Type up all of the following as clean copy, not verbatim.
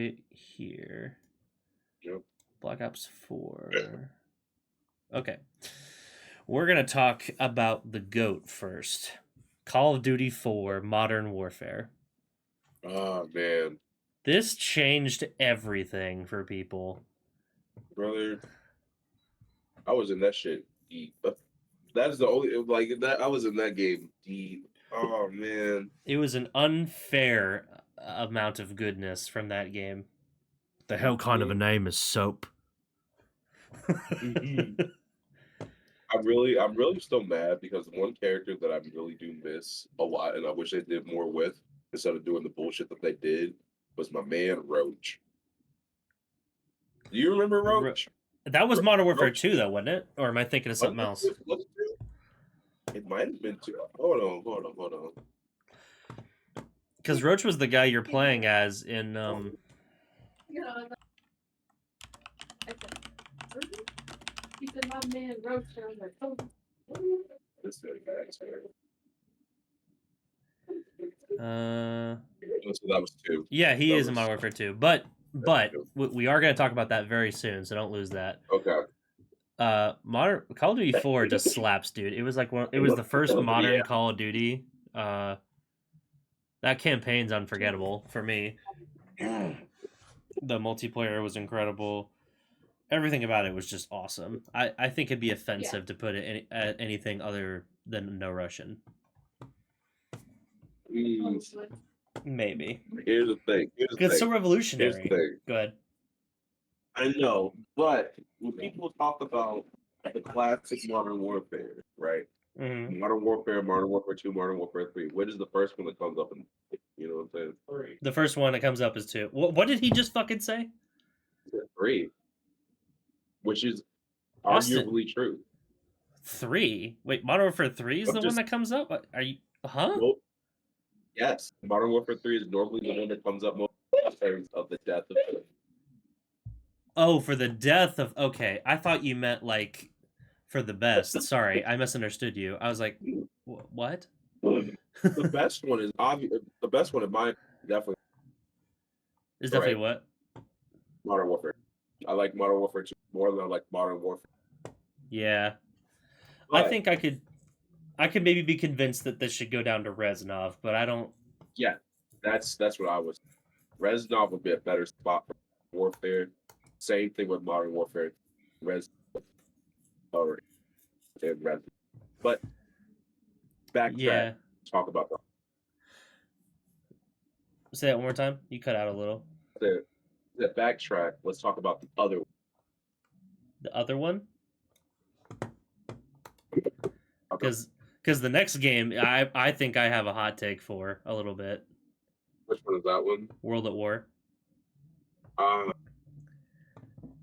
right here. Yep. Black Ops 4. Okay. We're going to talk about the GOAT first. Call of Duty 4 Modern Warfare. Oh, man. This changed everything for people. Brother, I was in that shit deep. That's the only, like, that I was in that game deep. Oh, man. It was an unfair amount of goodness from that game. The hell kind of a name is Soap? I'm really still mad because one character that I really do miss a lot, and I wish they did more with instead of doing the bullshit that they did, was my man Roach. Do you remember Roach? That was Modern Warfare Roach 2, though, wasn't it? Or am I thinking of something else? It might have been 2. Hold on. Because Roach was the guy you're playing as in. He said, my man Roach. I was like, oh. So that was 2. Yeah, he is in Modern Warfare 2, but we are going to talk about that very soon, so don't lose that. Okay. Modern Call of Duty 4 just slaps, dude. It was like it was the first modern Call of Duty. That campaign's unforgettable for me. The multiplayer was incredible. Everything about it was just awesome. I think it'd be offensive to put it at anything other than No Russian. Maybe. Here's the thing. It's so revolutionary. Go ahead. I know, but when people talk about the classic Modern Warfare, right? Mm-hmm. Modern Warfare, Modern Warfare 2, Modern Warfare 3. What is the first one that comes up? You know what I'm saying? The first one that comes up is 2. What did he just fucking say? 3. Which is Austin. arguably true. 3? Wait, Modern Warfare 3 is the one that comes up? Are you... Huh? Nope. Yes. Modern Warfare 3 is normally the one that comes up most of the death of the... Oh, for the death of... Okay, I thought you meant, like, for the best. Sorry, I misunderstood you. I was like, what? The best one is obvious. The best one in mine definitely... Is definitely what? Modern Warfare. I like Modern Warfare 2 more than I like Modern Warfare. Yeah. But I think I could maybe be convinced that this should go down to Reznov, but I don't... Yeah, that's what I was... Reznov would be a better spot for Warfare. Same thing with Modern Warfare. Reznov and Reznov. But backtrack, talk about that. Say that one more time. You cut out a little. The backtrack. Let's talk about the other one. The other one? Because the next game, I think I have a hot take for a little bit. Which one is that one? World at War.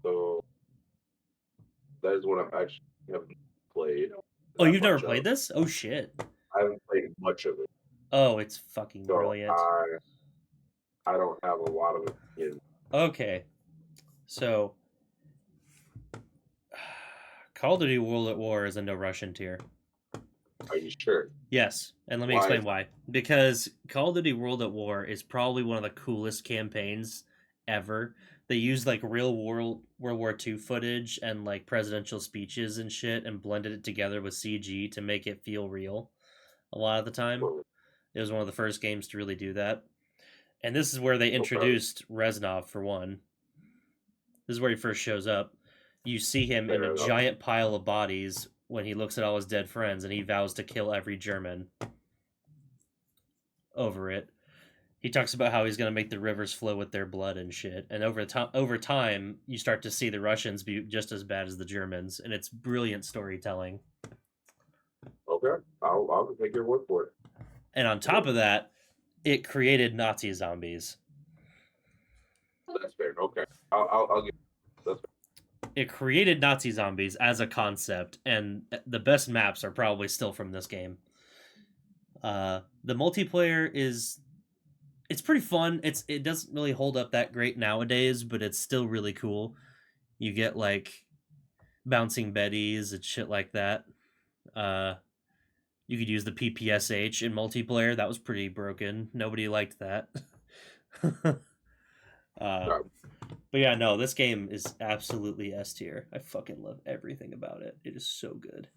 So that is one I actually haven't played. Oh, you've never played this? Oh shit! I haven't played much of it. Oh, it's fucking brilliant. I don't have a lot of it. Okay, so Call of Duty World at War is a no Russian tier. Are you sure? Yes, and let me explain why. Because Call of Duty World at War is probably one of the coolest campaigns ever. They use like real World War II footage and like presidential speeches and shit and blended it together with CG to make it feel real a lot of the time. It was one of the first games to really do that. And this is where they introduced Reznov, for one. This is where he first shows up. You see him in a giant pile of bodies when he looks at all his dead friends and he vows to kill every German over it. He talks about how he's going to make the rivers flow with their blood and shit. And over time, you start to see the Russians be just as bad as the Germans. And it's brilliant storytelling. Okay. I'll take your word for it. And on top of that, it created Nazi zombies. That's fair. Okay. I'll give that's fair. It created Nazi zombies as a concept, and the best maps are probably still from this game. The multiplayer it's pretty fun. It doesn't really hold up that great nowadays, but it's still really cool. You get like bouncing Bettys and shit like that. You could use the PPSH in multiplayer. That was pretty broken. Nobody liked that. Yeah. But yeah, no, this game is absolutely S tier. I fucking love everything about it. It is so good.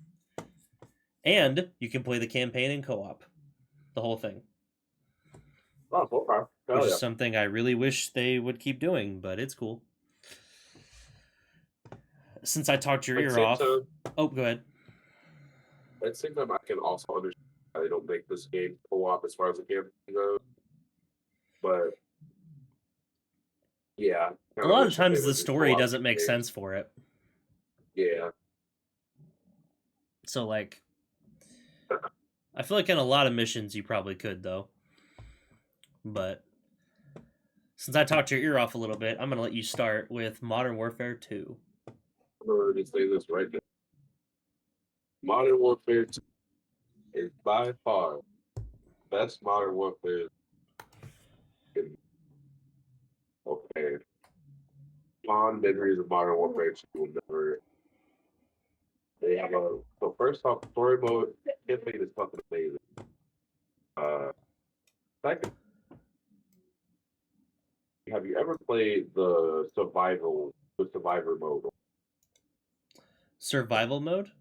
And you can play the campaign in co-op, the whole thing, Oh, okay. which Hell is yeah. something I really wish they would keep doing, but it's cool. Since I talked your At the ear same off. time, Oh, go ahead. at the same time, I can also understand why they don't make this game co-op as far as the game goes. But yeah, A kind of lot of wish that they times the would do story co-op doesn't make games. sense for it. Yeah. So like I feel like in a lot of missions you probably could though. But since I talked your ear off a little bit, I'm gonna let you start with Modern Warfare 2. I'm going to say this right now. Modern Warfare 2 is by far best Modern Warfare. Okay. Fond memories of Modern Warfare 2 will never. They have a. So, first off, story mode, campaign is fucking amazing. Second, have you ever played the survivor mode? Survival mode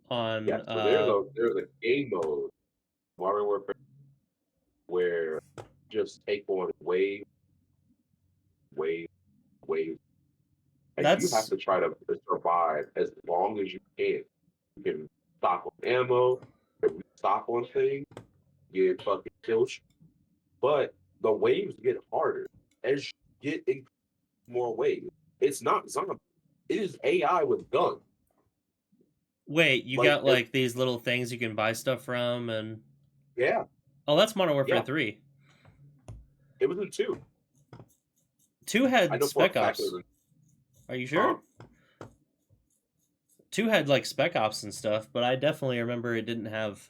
on Yeah, so there's a game mode, Modern Warfare, where you just take on wave, wave, and you have that's to try to survive as long as you can. You can stock on ammo, you can stock on things, get fucking killed, but the waves get harder as you get in more waves. It's not zombie. It is AI with guns. wait, you Like, got like these little things you can buy stuff from and yeah, oh that's Modern Warfare yeah. 3. It was in 2. 2 I had know for a Spec fact it Ops. was Are you in. sure? 2 had like Spec Ops and stuff, but I definitely remember it didn't have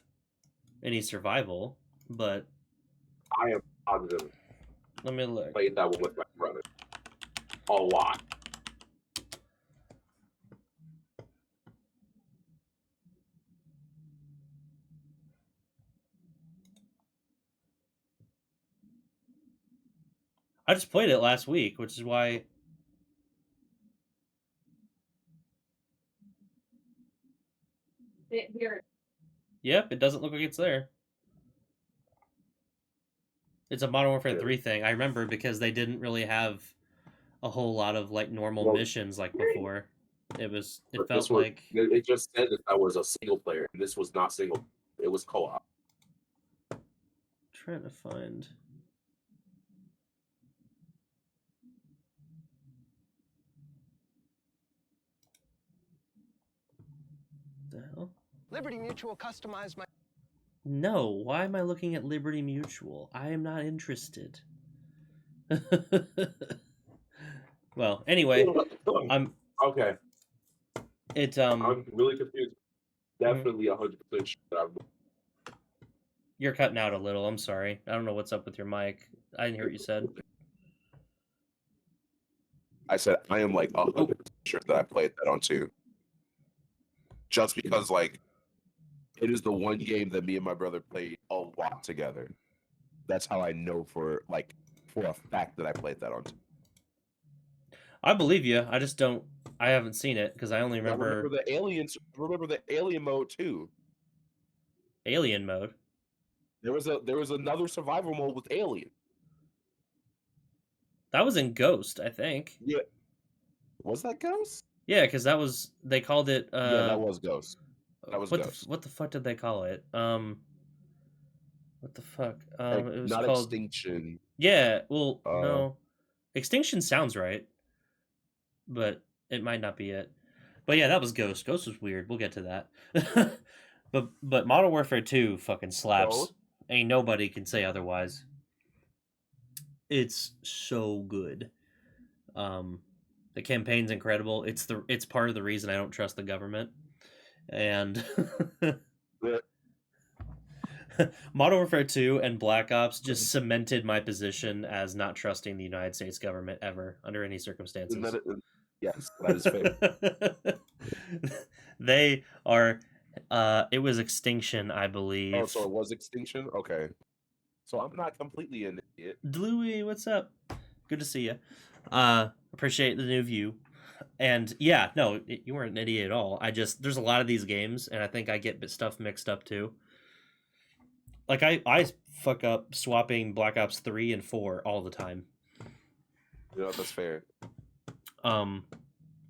any survival. But I am positive. let me look. Played that one with my brother a lot. I just played it last week, which is why. Here. Yep, it doesn't look like it's there. It's a Modern Warfare Yeah. 3 thing. I remember because they didn't really have a whole lot of like normal Well, missions like before. It But felt this was like it just said that was a single player, and this was not single. It was co-op. trying to find. The hell? Liberty Mutual customized my. No, why am I looking at Liberty Mutual? I am not interested. Well, anyway, I'm Okay, I'm really confused. Definitely 100% sure. You're cutting out a little. I'm sorry. I don't know what's up with your mic. I didn't hear what you said. I said I am like 100% sure that I played that on 2. Just because like it is the one game that me and my brother played a lot together. That's how I know for a fact that I played that on 2. I believe you. I just don't. I haven't seen it because I only I remember remember the aliens. Remember the alien mode too. Alien mode. There was another survival mode with alien. That was in Ghost, I think. Yeah. Was that Ghost? Yeah, because that was they called it. Yeah, that was Ghost. That was what Ghost. what the fuck did they call it? What the fuck? It was not called Extinction. Yeah. Well, no, Extinction sounds right, but it might not be it. But yeah, that was Ghost. Ghost was weird. We'll get to that. but Modern Warfare 2 fucking slaps. Ghost? Ain't nobody can say otherwise. It's so good. The campaign's incredible. It's part of the reason I don't trust the government. And Modern Warfare 2 and Black Ops just cemented my position as not trusting the United States government ever under any circumstances. Yes, that is fair. They are it was Extinction, I believe. Oh, so it was Extinction? Okay. So I'm not completely an idiot. Dlouie, what's up? Good to see you. Appreciate the new view. And yeah, no, you weren't an idiot at all. There's a lot of these games, and I think I get stuff mixed up too. Like I fuck up swapping Black Ops 3 and 4 all the time. That's fair. But no,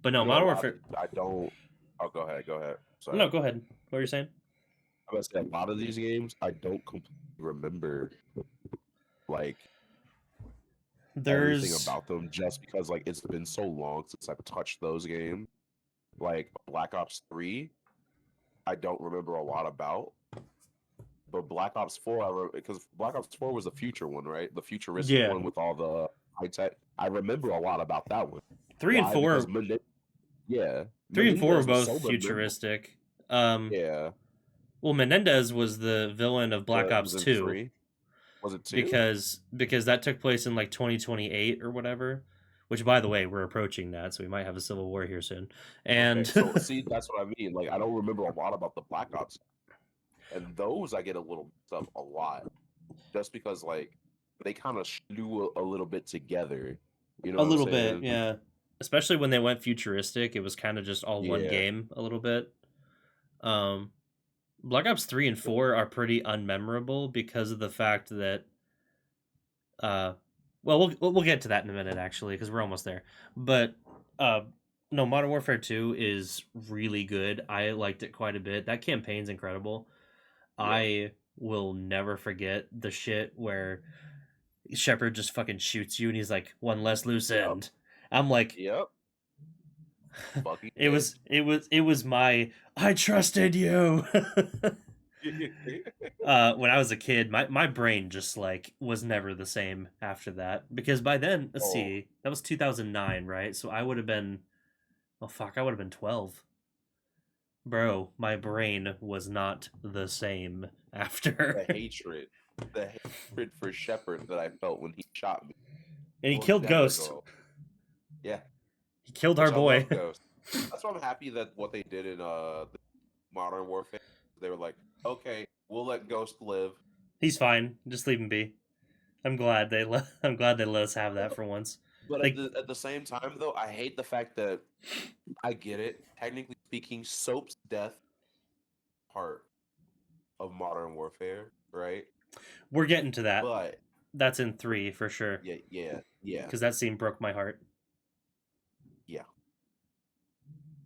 You know, Modern a lot- Warfare. I don't. Oh, go ahead. Sorry. No, go ahead. What were you saying? I'm gonna say a lot of these games I don't completely remember like everything There's about them just because like it's been so long since I've touched those games. Like Black Ops 3, I don't remember a lot about. But Black Ops 4, because Black Ops 4 was the future one, right? The futuristic Yeah. one with all the high tech. I remember a lot about that one. 3 and Why? 4. Because yeah. 3 and 4 were Menendez was both so memorable. futuristic. Yeah. Well, Menendez was the villain of Black Ops Was it 2 3? Was it 2? because that took place in like 2028 or whatever. Which, by the way, we're approaching that, so we might have a civil war here soon. And Okay, so see, that's what I mean. Like, I don't remember a lot about the Black Ops, and those I get a little mixed up a lot, just because like they kind of slew a little bit together. You know, a what I'm little bit, saying? yeah. Especially when they went futuristic, it was kind of just all one Yeah. game a little bit. Black Ops 3 and 4 are pretty unmemorable because of the fact that well, we'll get to that in a minute actually because we're almost there. But no, Modern Warfare 2 is really good. I liked it quite a bit. That campaign's incredible. Yeah. I will never forget the shit where Shepard just fucking shoots you and he's like, one less loose Yep. end. I'm like, Yep. Fucking it was my I trusted you. When I was a kid, my brain just like was never the same after that because by then, let's Oh. see, that was 2009, right? So I would have been, oh fuck, I would have been 12. Bro, my brain was not the same after. the hatred for Shepard that I felt when he shot me. And he Poor killed Denver Ghost. girl. Yeah. He killed our Which I boy. love Ghost. That's why I'm happy that what they did in the Modern Warfare, they were like, okay, we'll let Ghost live. He's fine. Just leave him be. I'm glad they let us have that for once. But Like- at the same time, though, I hate the fact that I get it. Technically speaking, Soap's death part of Modern Warfare, right? We're getting to that. But That's in 3 for sure. yeah. Because that scene broke my heart.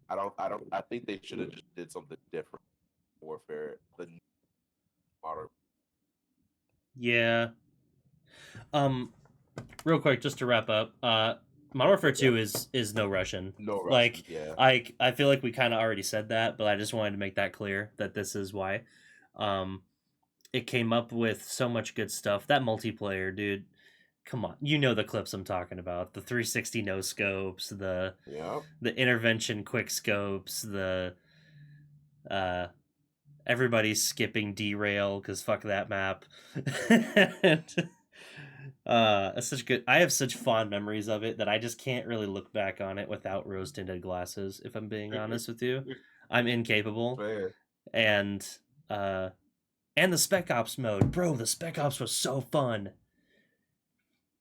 I think they should have just did something different. Warfare than Modern. Yeah. Real quick, just to wrap up, Modern Warfare 2 is no Russian. No, Russian, Like, yeah. I feel like we kind of already said that, but I just wanted to make that clear that this is why. It came up with so much good stuff. That multiplayer, dude. Come on, you know the clips I'm talking about. The 360 no scopes, the intervention quick scopes, the everybody's skipping derail because fuck that map. And, it's such good. I have such fond memories of it that I just can't really look back on it without rose tinted glasses. If I'm being honest with you, I'm incapable. Fair. And the Spec Ops mode, bro. The Spec Ops was so fun.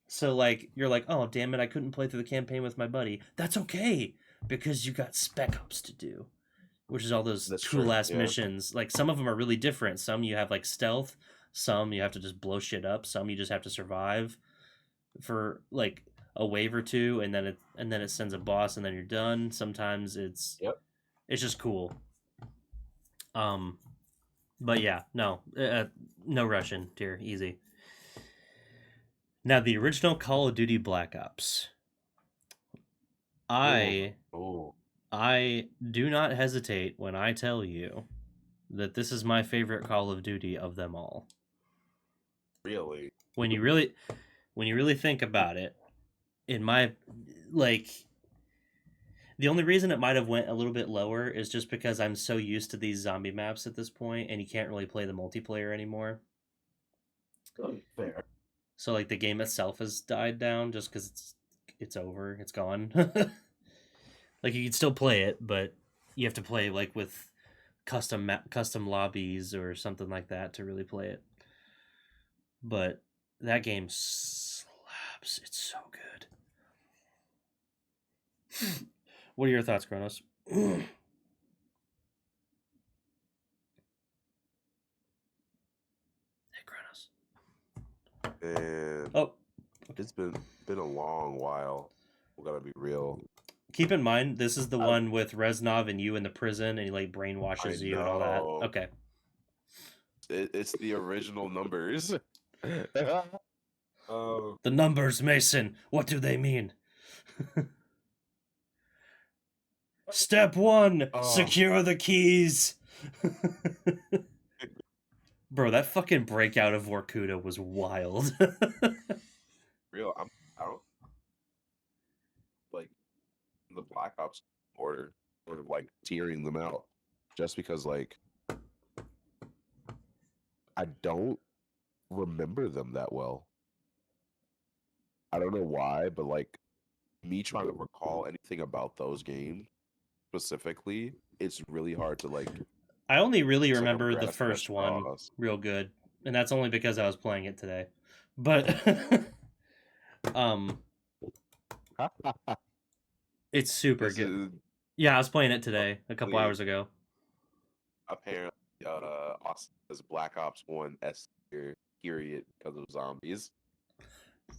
So like you're like, oh damn it, I couldn't play through the campaign with my buddy. That's okay because you got Spec Ops to do, which is all those That's cool true, ass yeah. missions. Like some of them are really different. Some you have like stealth. Some you have to just blow shit up. Some you just have to survive for like a wave or two, and then it sends a boss, and then you're done. Sometimes it's just cool. But yeah, no Russian, dear, easy. Now, the original Call of Duty Black Ops. I do not hesitate when I tell you that this is my favorite Call of Duty of them all. Really? When you really think about it, in my the only reason it might have went a little bit lower is just because I'm so used to these zombie maps at this point, and you can't really play the multiplayer anymore. Fair. So like the game itself has died down just because it's over, it's gone. Like you can still play it, but you have to play like with custom lobbies or something like that to really play it. But that game slaps. Ops. It's so good. What are your thoughts, Kronos? Hey, Kronos. And Oh, it's been a long while. We gotta be real. keep in mind this is the one with Reznov and you in the prison, and he like brainwashes I you and all that. know. Okay. It's the original numbers. The numbers, Mason. What do they mean? Step 1, secure the keys. Bro, that fucking breakout of Vorkuta was wild. Real, I don't like the Black Ops order, sort of like tearing them out, just because like I don't remember them that well. I don't know why, but like me trying to recall anything about those games specifically, it's really hard to like. I only really It's like I'm remember the grasping at first one straws. real good, and that's only because I was playing it today. But it's super This good. is Yeah, I was playing it today a couple hours ago. apparently Austin as Black Ops 1 S tier period because of zombies,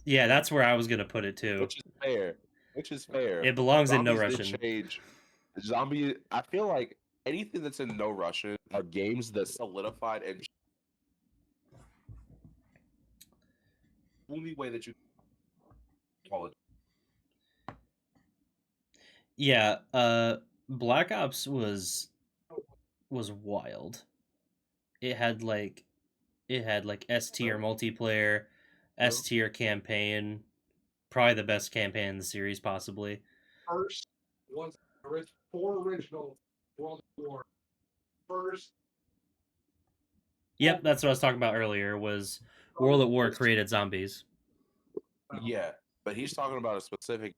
Yeah, that's where I was gonna put it too. which is fair. Which is fair. It belongs in No Zombies did Russian. change. Zombie. I feel like anything that's in No Russian are games that solidified and only way that you call it. Yeah, Black Ops was wild. It had like S tier multiplayer, S tier campaign, probably the best campaign in the series, possibly. First was four original World War. First, Yep, that's what I was talking about earlier. Was World at War created zombies? Yeah, but he's talking about a specific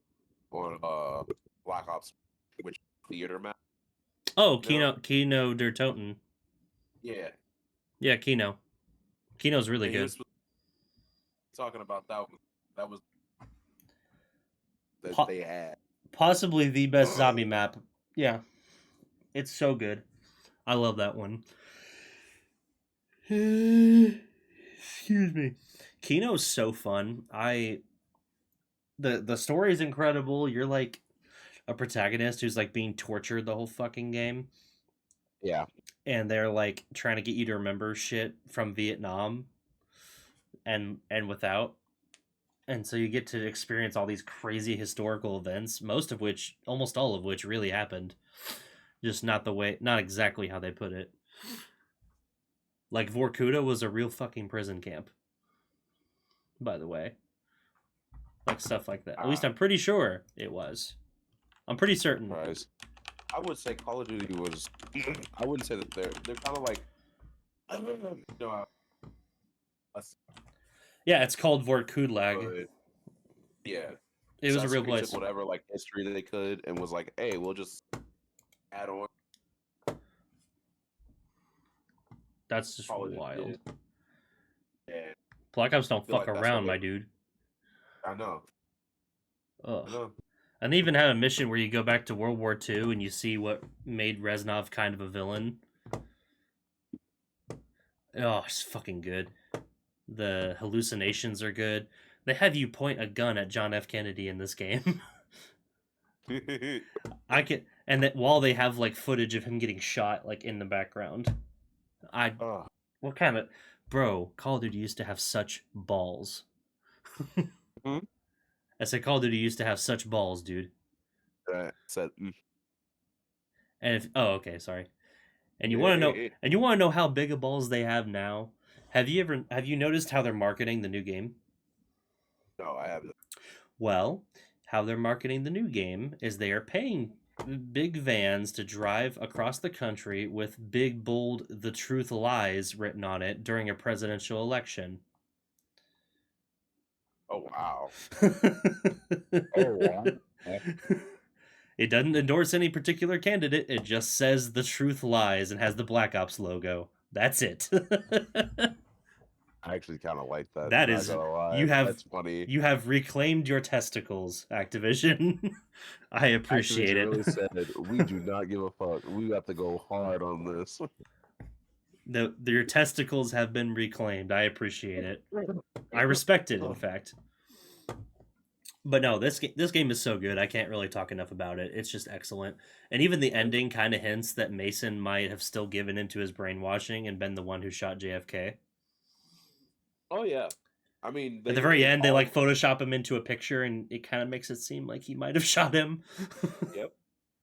on Black Ops, which theater map. Oh, No. Kino der Toten. Yeah, Yeah, Kino. Kino's really and he good. was talking about that. That was that Po- they had. Possibly the best zombie map. Yeah, it's so good. I love that one. Excuse me. Kino's so fun. The story is incredible. You're like a protagonist who's like being tortured the whole fucking game, Yeah, and they're like trying to get you to remember shit from Vietnam and without. And so you get to experience all these crazy historical events, almost all of which really happened. Just not exactly how they put it. Like Vorkuta was a real fucking prison camp, by the way. Like stuff like that. At least I'm pretty sure it was. I'm pretty certain. surprise. I would say Call of Duty was. I wouldn't say that they're kind of like. You know, Yeah, it's called Vorkutlag. but, yeah, It was a real Assassin's Creed place. took whatever like history they could and was like, hey, we'll just add on. That's just Call of Duty wild. did. Yeah, Black Ops don't feel fuck like that's around, what my they- dude. I know. I Ugh. know. And they even have a mission where you go back to World War II and you see what made Reznov kind of a villain. Oh, it's fucking good. The hallucinations are good. They have you point a gun at John F. Kennedy in this game. And that while they have like footage of him getting shot like in the background. Oh, What kind of bro? Call of Duty used to have such balls. Hmm? I said Call of Duty used to have such balls, dude. that said, And if okay, sorry. And you want to know how big of balls they have now? Have you noticed how they're marketing the new game? no, I haven't. Well, how they're marketing the new game is they are paying big vans to drive across the country with big bold "The Truth Lies" written on it during a presidential election. Oh wow. Oh, It doesn't endorse any particular candidate. It just says "The Truth Lies" and has the Black Ops logo. That's it. I actually kind of like that. That not is- gonna lie. you have- That's funny. You have reclaimed your testicles, Activision. I appreciate Activision it. really said, we do not give a fuck. We got to go hard on this. Your testicles have been reclaimed. I appreciate it. I respect it, in fact. But no, this game is so good. I can't really talk enough about it. It's just excellent. And even the ending kind of hints that Mason might have still given into his brainwashing and been the one who shot JFK. Oh yeah, I mean, At the very end, they like Photoshop him into a picture, and it kind of makes it seem like he might have shot him. Yep.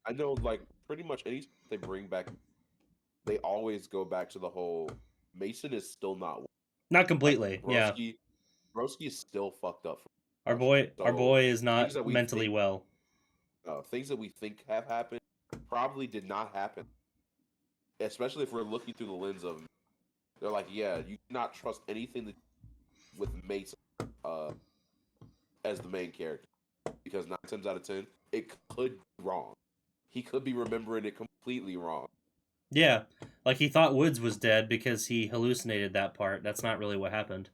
I know, like pretty much any they bring back, they always go back to the whole Mason is still not Not completely, yeah. Broski is still fucked up. Our boy is not things that we mentally think- well. Things that we think have happened probably did not happen. Especially if we're looking through the lens of, they're like, yeah, you cannot trust anything that with Mason as the main character, because 9 times out of 10 it could be wrong. He could be remembering it completely wrong. Yeah, like he thought Woods was dead because he hallucinated that part. That's not really what happened.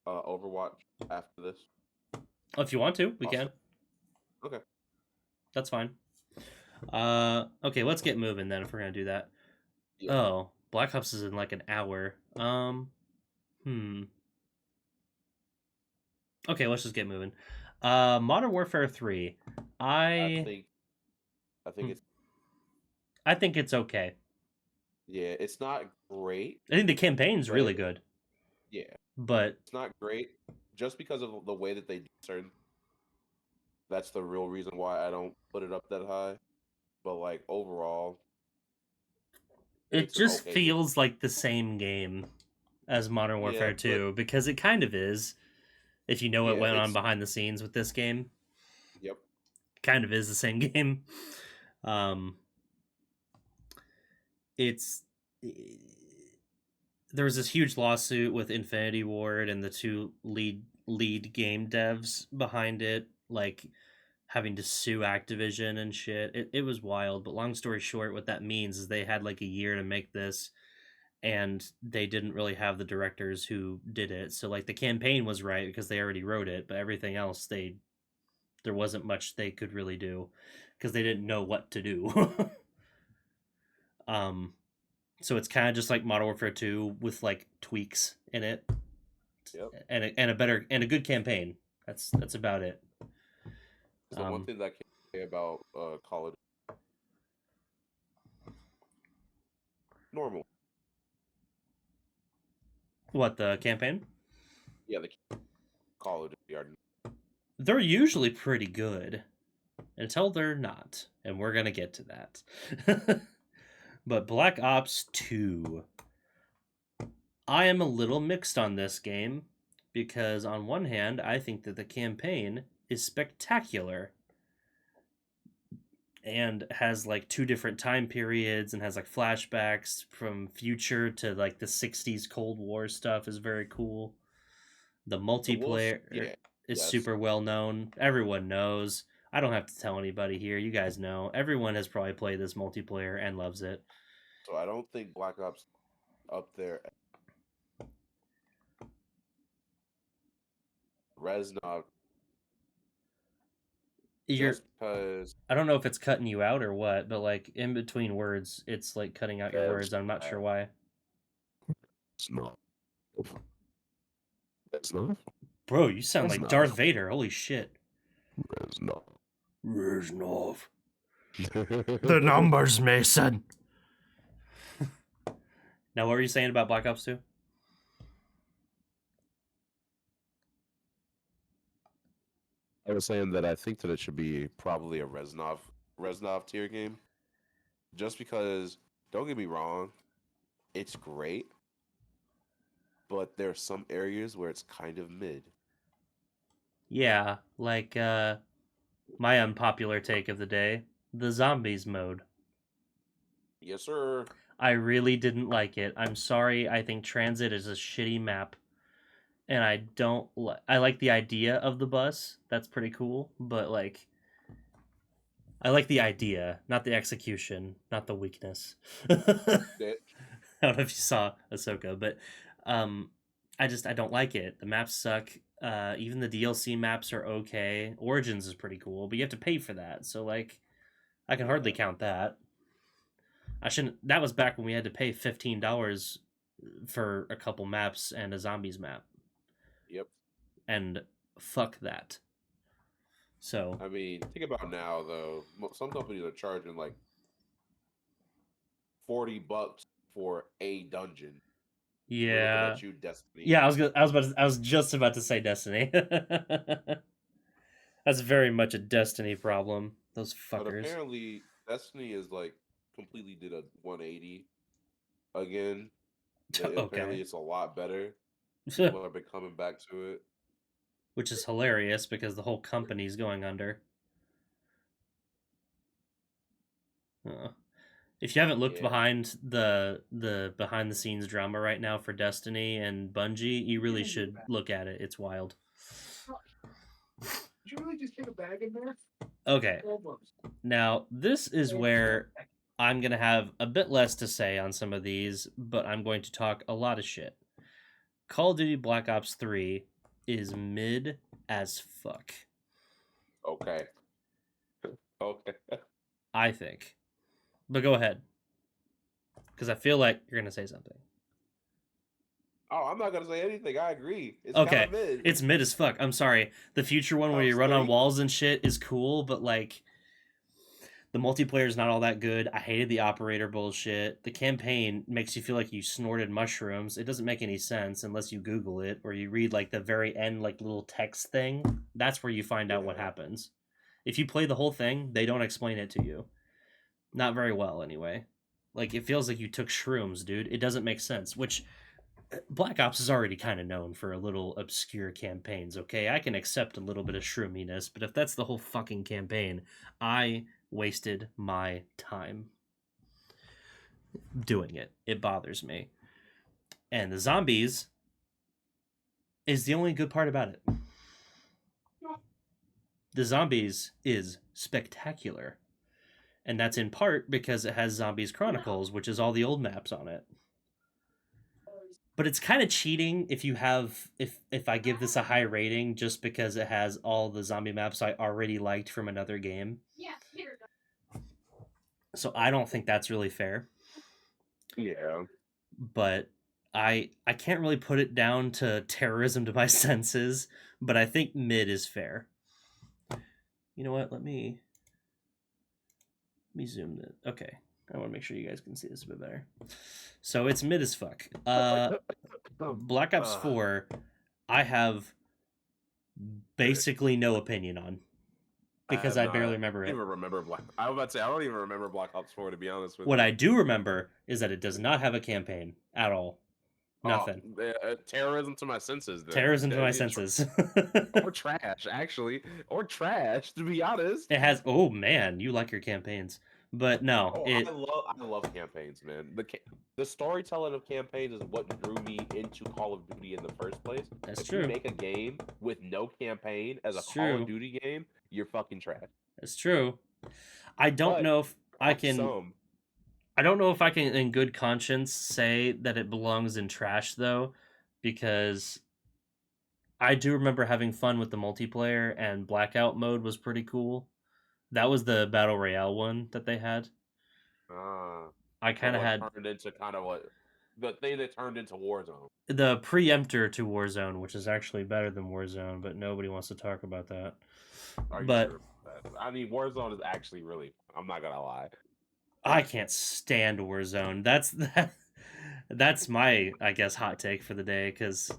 Overwatch after this. Oh, if you want to, we Awesome. can. Okay. That's fine. Okay, let's get moving then if we're gonna do that. Yeah. Oh, Black Ops is in like an hour. Okay, let's just get moving. Modern Warfare 3. I think it's I think it's okay. yeah, it's not great. I think the campaign's really Right. good, Yeah, but it's not great just because of the way that they do certain. That's the real reason why I don't put it up that high. But like overall, it it's an just okay game. feels like the same game as Modern Warfare Yeah, 2 because it kind of is. If you know what Yeah, went on it's- behind the scenes with this game, Yep. kind of is the same game. It's there was this huge lawsuit with Infinity Ward and the two lead game devs behind it, like having to sue Activision and shit. It was wild, but long story short, what that means is they had like a year to make this, and they didn't really have the directors who did it. So like the campaign was right because they already wrote it, but everything else there wasn't much they could really do because they didn't know what to do. So it's kind of just like Modern Warfare 2 with like tweaks in it. Yep. And a good campaign. That's about it. So one thing that I can't say about Call of Duty, normal. What, the campaign? Yeah, the Call of Duty are They're usually pretty good until they're not, and we're gonna get to that. But Black Ops 2, I am a little mixed on this game because on one hand, I think that the campaign is spectacular and has like 2 different time periods and has like flashbacks from future to like the 60s Cold War stuff is very cool. The multiplayer yeah, is yes. super well known. Everyone knows. I don't have to tell anybody here. You guys know. Everyone has probably played this multiplayer and loves it. So I don't think Black Ops up there. Reznov, You're just because I don't know if it's cutting you out or what, but like in between words, it's like cutting out your Yeah, words. I'm not sure why. it's not. Reznov? Bro, you sound like Reznov. Darth Vader. Holy shit. Reznov. Reznov. The numbers, Mason. Now, what were you saying about Black Ops 2? I was saying that I think that it should be probably a Reznov tier game, just because. Don't get me wrong, it's great, but there's some areas where it's kind of mid. Yeah, like my unpopular take of the day, the zombies mode. Yes, sir. I really didn't like it. I'm sorry. I think Transit is a shitty map. And I don't I like the idea of the bus. That's pretty cool, but like I like the idea, not the execution, not the weakness. I That- don't know if you saw Ahsoka, but I don't like it. The maps suck. Even the DLC maps are okay. Origins is pretty cool, but you have to pay for that. So like, I can hardly count that. I shouldn't. That was back when we had to pay $15 for a couple maps and a zombies map. Yep. And fuck that. So I mean, think about now though. Some companies are charging like $40 for a dungeon. We're looking yeah, at you, Destiny. yeah. I was just about to say Destiny. That's very much a Destiny problem. Those But fuckers. apparently, Destiny is like completely did a 180 again. Apparently, Okay. it's a lot better. People have been coming back to it. Which is hilarious because the whole company's going under. If you haven't looked Yeah. behind the behind the scenes drama right now for Destiny and Bungie, you really should look at it. It's wild. Did you really just take a bag in there? Okay. Almost. Now, this is where I'm going to have a bit less to say on some of these, but I'm going to talk a lot of shit. Call of Duty Black Ops 3 is mid as fuck. Okay. Okay. I think. But go ahead. Because I feel like you're going to say something. Oh, I'm not gonna say anything. I agree. It's Okay. kinda mid. It's mid as fuck. I'm sorry. The future one where you run on walls and shit is cool, but like the multiplayer is not all that good. I hated the operator bullshit. The campaign makes you feel like you snorted mushrooms. It doesn't make any sense unless you Google it or you read like the very end like little text thing. That's where you find out what happens. If you play the whole thing, they don't explain it to you. Not very well anyway. Like it feels like you took shrooms, dude. It doesn't make sense, which Black Ops is already kind of known for a little obscure campaigns, okay? I can accept a little bit of shroominess, but if that's the whole fucking campaign, I wasted my time doing it. It bothers me. And the zombies is the only good part about it. The zombies is spectacular. And that's in part because it has Zombies Chronicles, which is all the old maps on it. But it's kind of cheating if you have if I give this a high rating just because it has all the zombie maps I already liked from another game. Yeah, here. So I don't think that's really fair. Yeah. But I can't really put it down to terrorism to my senses, but I think mid is fair. You know what? Let me zoom it. Okay. I want to make sure you guys can see this a bit better. So it's mid as fuck. Black Ops 4, I have basically no opinion on because I barely remember I it. don't even remember I was about to say I don't even remember Black Ops 4 to be honest with What you. I do remember is that it does not have a campaign at all. Nothing. Terrorism to my senses. Then. Terrorism to my senses. Or trash, actually. Or trash, to be honest. It has. Oh man, you like your campaigns, but no. Oh, I love campaigns, man. The storytelling of campaigns is what drew me into Call of Duty in the first place. That's if true. You make a game with no campaign as a Call of Duty game, you're fucking trash. That's true. I don't know if I can. I don't know if I can, in good conscience, say that it belongs in trash, though, because I do remember having fun with the multiplayer, and Blackout mode was pretty cool. That was the Battle Royale one that they had. I kind of had... turned into kind of what... The thing that turned into Warzone. The preemptor to Warzone, which is actually better than Warzone, but nobody wants to talk about that. Are you sure? I mean, Warzone is actually really... I'm not gonna lie. I can't stand Warzone. That's my, I guess, hot take for the day, because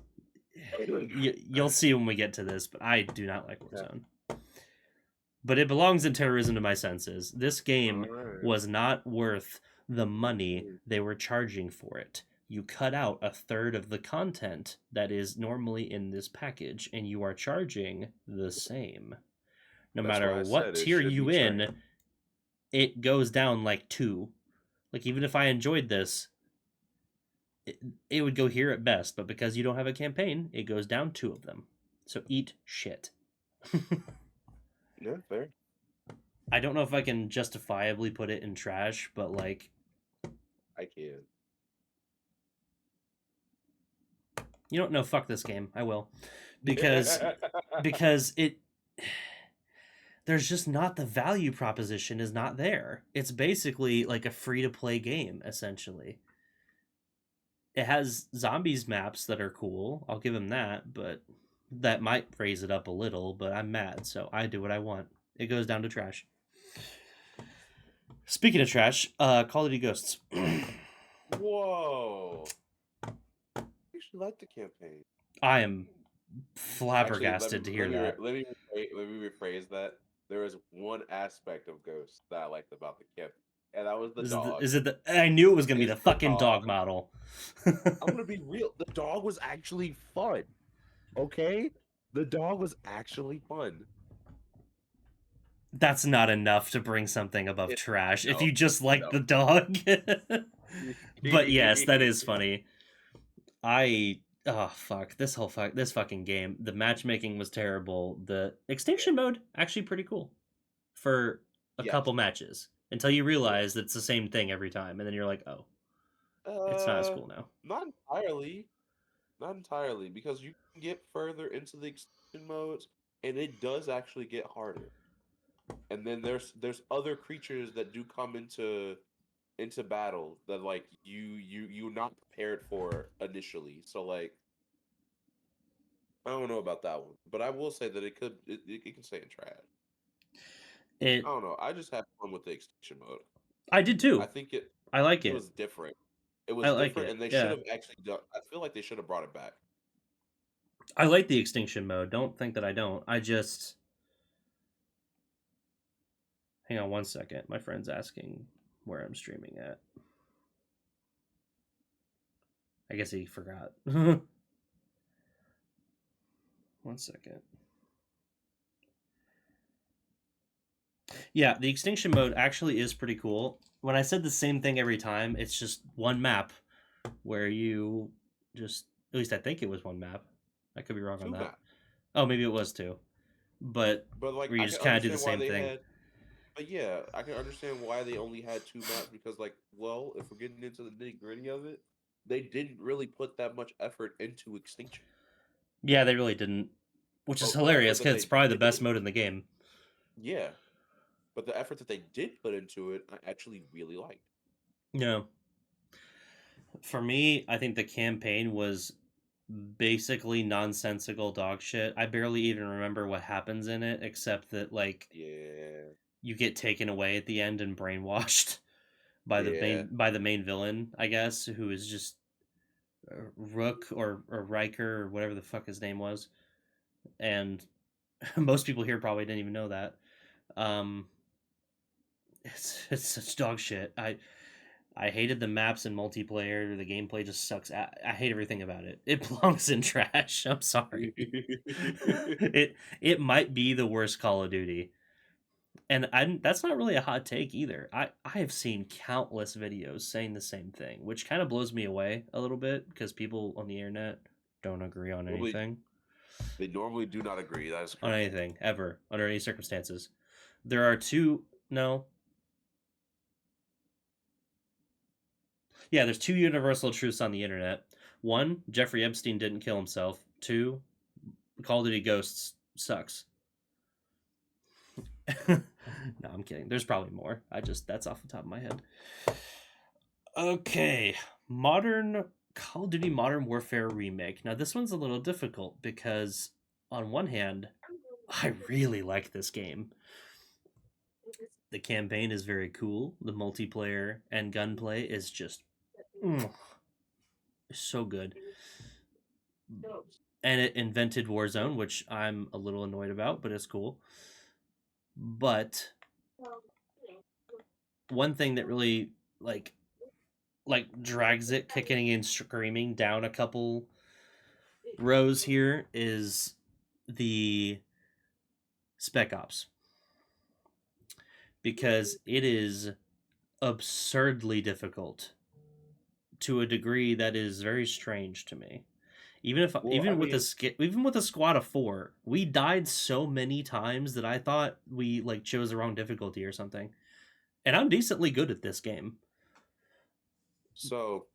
you'll see when we get to this, but I do not like Warzone. But it belongs in terrorism to my senses. This game was not worth the money they were charging for it. You cut out a third of the content that is normally in this package, and you are charging the same. No matter what tier you in, it goes down like 2. Like, even if I enjoyed this, it would go here at best, but because you don't have a campaign, it goes down 2 of them. So eat shit. Yeah, fair. I don't know if I can justifiably put it in trash, but like... I can. You don't know. Fuck this game. I will, because because it. There's just not the value proposition is not there. It's basically like a free to play game essentially. It has zombies maps that are cool. I'll give him that, but that might raise it up a little, but I'm mad, so I do what I want. It goes down to trash. Speaking of trash, Call of Duty Ghosts. Whoa. I actually like the campaign. I am flabbergasted to hear that. Let me rephrase that. There is one aspect of Ghosts that I liked about the campaign, and that was the dog. Is it the? I knew it was gonna be It's the the fucking dog dog. model. I'm gonna be real. The dog was actually fun. Okay? The dog was actually fun. That's not enough to bring something above trash. If no, you just like no. the dog. But yes, that is funny. Oh fuck, this fucking game. The matchmaking was terrible. The extinction mode actually pretty cool for a Yes. couple matches until you realize that it's the same thing every time, and then you're like, oh, it's not as cool now. Not entirely. Not entirely, because you can get further into the extinction modes, and it does actually get harder. And then there's other creatures that do come into battle that like you're not prepared for initially. So like, I don't know about that one, but I will say that it can stay in trash. I don't know. I just had fun with the extinction mode. I did too. I think I like it it. was different. It was I like different, it, and they yeah. should have actually done. I feel like they should have brought it back. I like the extinction mode. Don't think that I don't. I just hang on one second. My friend's asking where I'm streaming at. I guess he forgot. 1 second. Yeah, the extinction mode actually is pretty cool. When I said the same thing every time, it's just one map where you just, at least I think it was one map. I could be wrong on that. Maps. Oh, maybe it was two. But like, where you I just can kind of do the understand why same they thing. had- but yeah, I can understand why they only had 2 maps because, like, well, if we're getting into the nitty gritty of it, they didn't really put that much effort into extinction. Yeah, they really didn't, which is But the hilarious effort that because it's they probably the did- best mode in the game. Yeah, but the effort that they did put into it, I actually really liked. No. For me, I think the campaign was basically nonsensical dog shit. I barely even remember what happens in it, except that like Yeah, you get taken away at the end and brainwashed by the Yeah. main villain, I guess, who is just Rook or Riker or whatever the fuck his name was, and most people here probably didn't even know that. It's such dog shit. I hated the maps and multiplayer. The gameplay just sucks. I hate everything about it. It belongs in trash. I'm sorry. It might be the worst Call of Duty, and that's not really a hot take either. I have seen countless videos saying the same thing, which kind of blows me away a little bit because people on the internet don't agree on Normally- anything. They normally do not agree. That is On correct. anything ever under any circumstances. There are two. No. Yeah, there's 2 universal truths on the internet. 1, Jeffrey Epstein didn't kill himself. 2, Call of Duty Ghosts sucks. No, I'm kidding. There's probably more. That's off the top of my head. Okay, Call of Duty Modern Warfare Remake. Now this one's a little difficult because on one hand, I really like this game. The campaign is very cool. The multiplayer and gunplay is just so good. And it invented Warzone, which I'm a little annoyed about, but it's cool. But one thing that really like drags it kicking and screaming down a couple rows here is the Spec Ops, because it is absurdly difficult to a degree that is very strange to me. Even with a squad of 4, we died so many times that I thought we like chose the wrong difficulty or something. And I'm decently good at this game. So,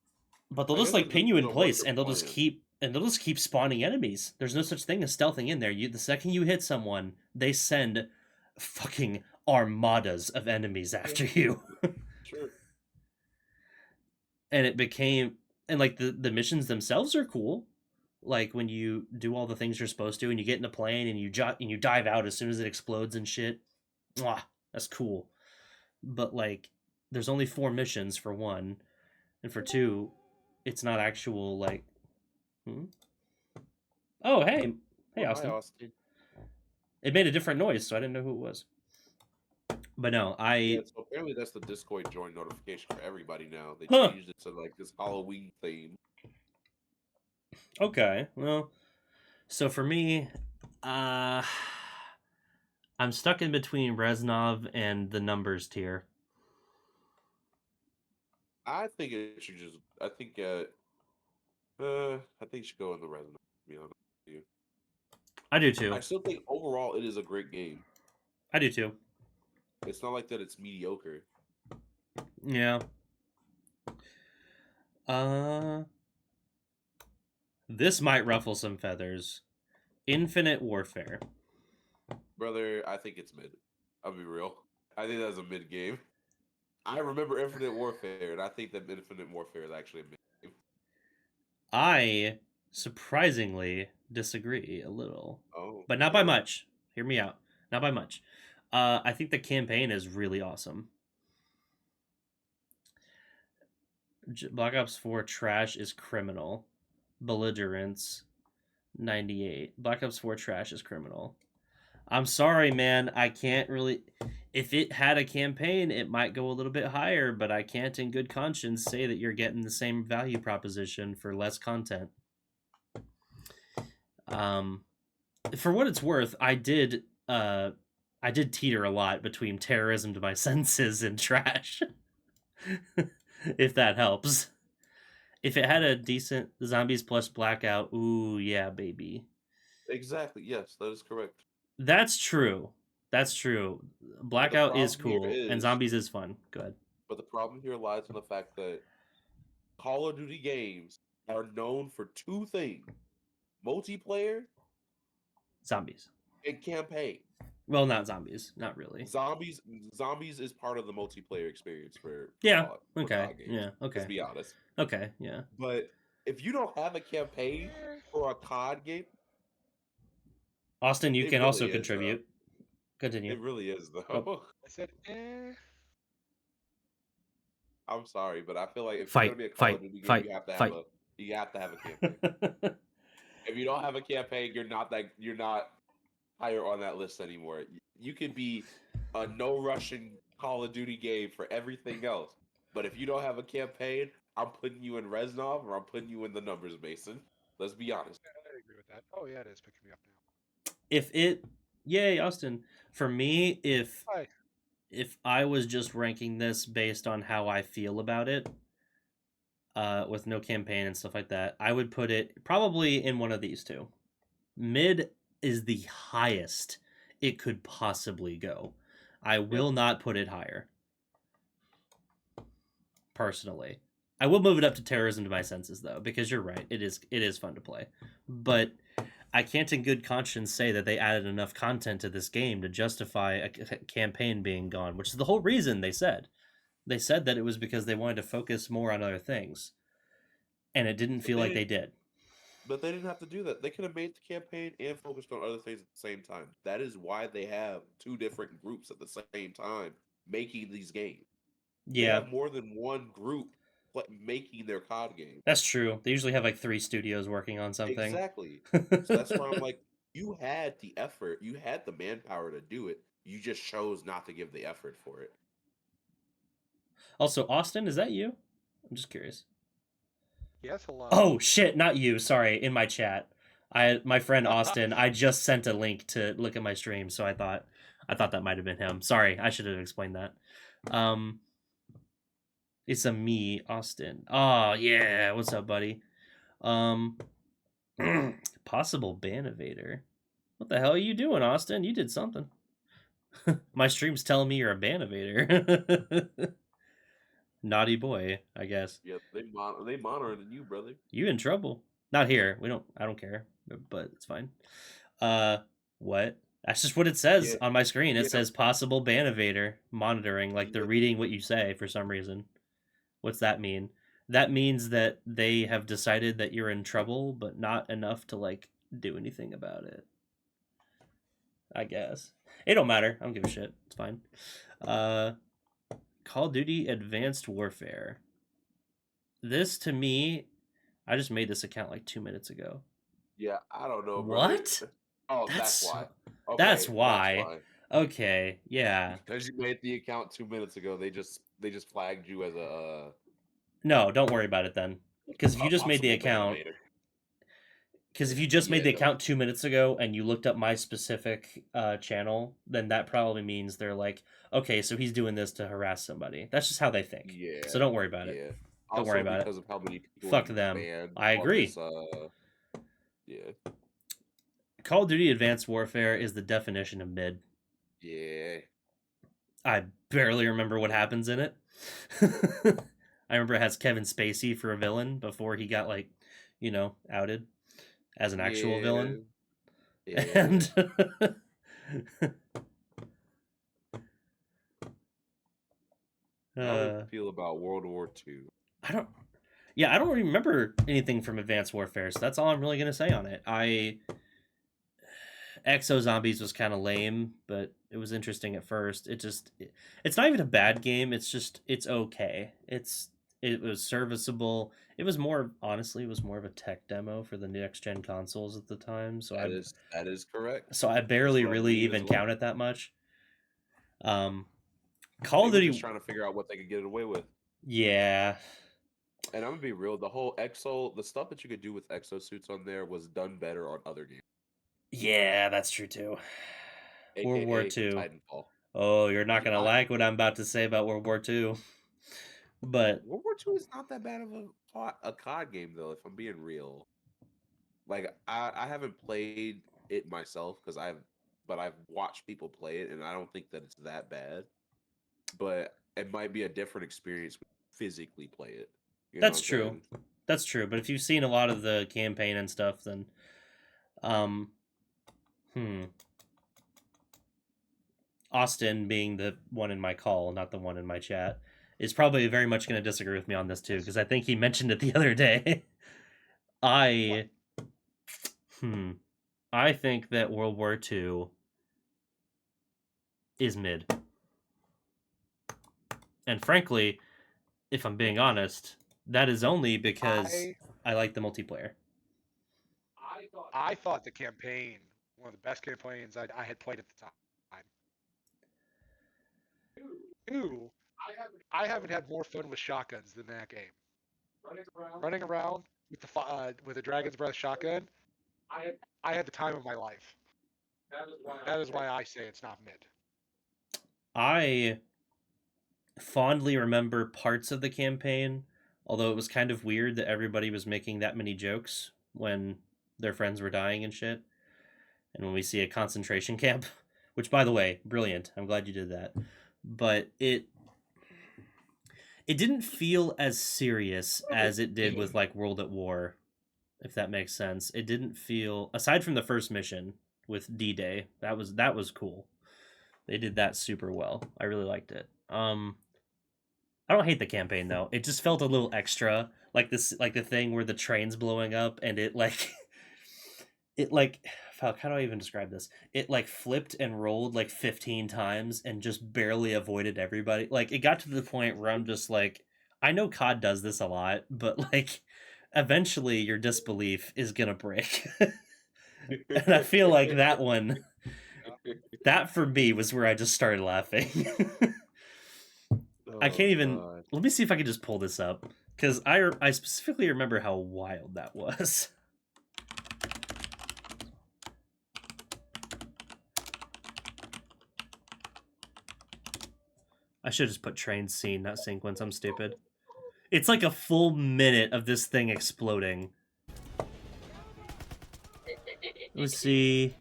But they'll I just guess like it pin you in depends on what place you're and they'll just playing. keep and they'll just keep spawning enemies. There's no such thing as stealthing in there. The second you hit someone, they send fucking armadas of enemies after you. Sure. And it became, and like the missions themselves are cool. Like when you do all the things you're supposed to, and you get in a plane and you dive out as soon as it explodes and shit. Mwah, that's cool. But like, there's only 4 missions for one, and for 2, it's not actual like. Oh hey, Hi, Austin. Austin. It made a different noise, so I didn't know who it was. But no, Yeah, so apparently that's the Discord join notification for everybody now. They Huh. changed it to like this Halloween theme. Okay, well, so for me, I'm stuck in between Reznov and the numbers tier. I think it should just. I think it should go in the Resident. To be honest with you, I do too. I still think overall it is a great game. I do too. It's not like that it's mediocre. Yeah. This might ruffle some feathers. Infinite Warfare. Brother, I think it's mid. I'll be real. I think that's a mid game. I remember Infinite Warfare, and I think that Infinite Warfare is actually a mid game. I surprisingly disagree a little. Oh, but not by much. Hear me out. Not by much. I think the campaign is really awesome. Black Ops 4 trash is criminal. Belligerence 98. Black Ops 4 trash is criminal. I'm sorry, man. I can't really. If it had a campaign, it might go a little bit higher, but I can't, in good conscience, say that you're getting the same value proposition for less content. For what it's worth, I did teeter a lot between Terrorism to My Senses and trash. If that helps. If it had a decent Zombies plus Blackout, ooh yeah, baby. Exactly. Yes, that is correct. That's true. That's true. Blackout is problem cool, here and is- Zombies is fun. Good. But the problem here lies in the fact that Call of Duty games are known for 2 things: multiplayer Zombies. and campaign. Well, not zombies. Not really. Zombies is part of the multiplayer experience for Yeah. for Okay. COD games. Yeah. Okay. Let's be honest. Okay. Yeah. But if you don't have a campaign for a COD game, Austin, you It can really also is, contribute. it Continue. really is though. Oh. I said, I'm sorry, but I feel like if Fight, you're gonna be a Call fight, of Duty game, fight, you have to fight. have a campaign. If you don't have a campaign, you're not higher on that list anymore. You can be a no rushing Call of Duty game for everything else, but if you don't have a campaign, I'm putting you in Reznov or I'm putting you in the numbers, Mason. Let's be honest. I agree with that. Oh yeah, it is picking me up now. If it, yay, Austin. For me, Hi. if I was just ranking this based on how I feel about it, with no campaign and stuff like that, I would put it probably in one of these two. Mid is the highest it could possibly go. I will not put it higher. Personally, I will move it up to Terrorism to My Senses though, because you're right. It is fun to play, but I can't in good conscience say that they added enough content to this game to justify a campaign being gone, which is the whole reason they said. They said that it was because they wanted to focus more on other things, and it didn't feel like they did. But they didn't have to do that. They could have made the campaign and focused on other things at the same time. That is why they have 2 different groups at the same time making these games. They Yeah, have more than one group making their COD game. that's true. They usually have like 3 studios working on something. Exactly. So that's why I'm like, you had the effort, you had the manpower to do it. You just chose not to give the effort for it. Also, Austin, is that you? I'm just curious. Yes, hello. Oh shit, not you. Sorry, in my chat. My friend Austin, I just sent a link to look at my stream, so I thought that might have been him. Sorry, I should have explained that. It's a me, Austin. Oh yeah, what's up, buddy? Possible ban evader. What the hell are you doing, Austin? You did something. My stream's telling me you're a ban evader. Naughty boy, I guess. Yeah, they monitoring you, brother. You in trouble. Not here. We don't. I don't care, but it's fine. What? That's just what it says Yeah. on my screen. It Yeah. says possible ban evader monitoring. Like they're Yeah. reading what you say for some reason. What's that mean? That means that they have decided that you're in trouble, but not enough to like do anything about it. I guess it don't matter. I don't give a shit. It's fine. Call of Duty Advanced Warfare. This to me, I just made this account like 2 minutes ago. Yeah, I don't know. Bro. What? Oh, That's that's why. Okay, that's why. Okay, yeah. Because you made the account 2 minutes ago, they just flagged you as a No, don't worry about it then. Because if you just made the possible ban account, evader. because if you just made the Yeah. account 2 minutes ago and you looked up my specific channel, then that probably means they're like, okay, so he's doing this to harass somebody. That's just how they think. Yeah. So don't worry about it. Yeah. Don't Also worry about it. because of how many people Fuck you them. banned I on agree. this, yeah. Call of Duty Advanced Warfare is the definition of mid. Yeah. I barely remember what happens in it. I remember it has Kevin Spacey for a villain before he got like, outed as an actual villain. Yeah. And How do you feel about World War II? I don't remember anything from Advanced Warfare, so that's all I'm really gonna say on it. Exo Zombies was kind of lame, but it was interesting at first. It's not even a bad game. It's okay. It was serviceable. It was more of a tech demo for the next gen consoles at the time. So That is correct. so I barely what I really believe as even well. count it that much. Call They of were Duty, just trying to figure out what they could get away with. yeah, And I'm gonna be real, the stuff that you could do with exosuits on there was done better on other games. yeah, that's true too. World War AKA II. Titanfall. Oh, you're not gonna I- like what I'm about to say about World War II, but World War II is not that bad of a COD game though, if I'm being real. Like I haven't played it myself but I've watched people play it and I don't think that it's that bad. But it might be a different experience when you physically play it. You know That's what I'm true. saying? That's true. But if you've seen a lot of the campaign and stuff, then Austin, being the one in my call, not the one in my chat, is probably very much going to disagree with me on this too, because I think he mentioned it the other day. I think that World War II is mid. And frankly, if I'm being honest, that is only because I like the multiplayer. I thought the campaign, one of the best campaigns I had played at the time. Two, I haven't had more fun with shotguns than that game. Running around with the Dragon's Breath shotgun, I had the time of my life. That is why I say it's not mid. I fondly remember parts of the campaign, although it was kind of weird that everybody was making that many jokes when their friends were dying and shit. And when we see a concentration camp, which by the way, brilliant. I'm glad you did that. But it didn't feel as serious as it did with like World at War, if that makes sense. It didn't feel, aside from the first mission with D-Day, that was cool. They did that super well. I really liked it. I don't hate the campaign though. It just felt a little extra, like the thing where the train's blowing up and it fuck, how do I even describe this? It like flipped and rolled like 15 times and just barely avoided everybody. Like it got to the point where I'm just like, I know COD does this a lot, but like eventually your disbelief is gonna break. And I feel like that for me was where I just started laughing. I can't even. God. Let me see if I can just pull this up because I specifically remember how wild that was. I should just put train scene, not sequence. I'm stupid. It's like a full minute of this thing exploding. Let's see.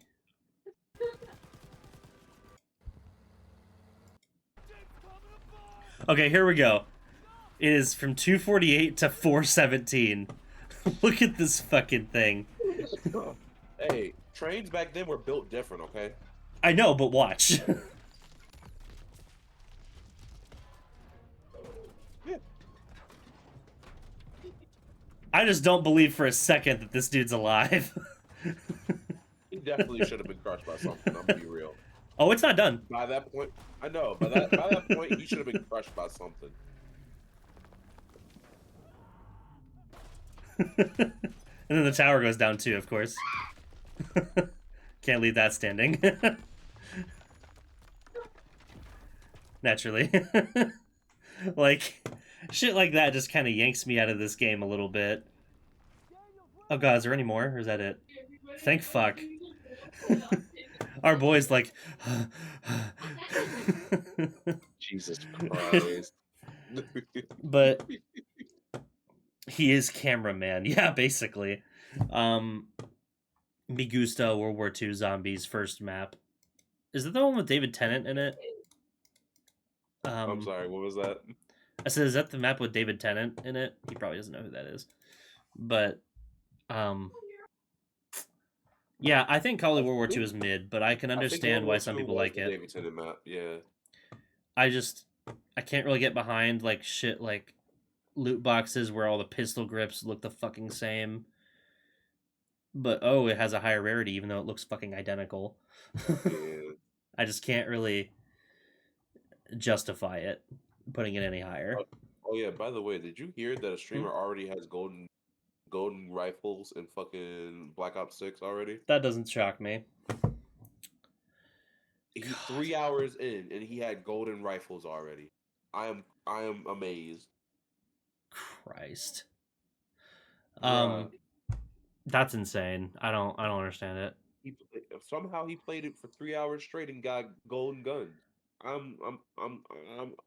Okay, here we go. It is from 248 to 417. Look at this fucking thing. Hey, trains back then were built different, okay? I know, but watch. Yeah. I just don't believe for a second that this dude's alive. He definitely should have been crushed by something. I'm gonna be real. Oh, it's not done. By that point, I know. By that point, he should have been crushed by something. And then the tower goes down too, of course. Can't leave that standing. Naturally. Like, shit like that just kind of yanks me out of this game a little bit. Oh god, is there any more? Or is that it? Thank fuck. Our boy's like... Jesus Christ. But... he is cameraman. Yeah, basically. Me Gusta, World War II Zombies, first map. Is it the one with David Tennant in it? I'm sorry, what was that? I said, is that the map with David Tennant in it? He probably doesn't know who that is. But, yeah, I think Call of World War II is mid, but I can understand why some people like it. David Tennant map, yeah. I can't really get behind, like, shit like loot boxes where all the pistol grips look the fucking same. But, oh, it has a higher rarity even though it looks fucking identical. Yeah. I just can't really justify it, putting it any higher. Oh yeah, by the way, did you hear that a streamer already has golden rifles in fucking Black Ops 6 already? That doesn't shock me. He's 3 hours in and he had golden rifles already. I am amazed. Christ. Bruh. That's insane. I don't understand it. Somehow he played it for 3 hours straight and got golden guns. I'm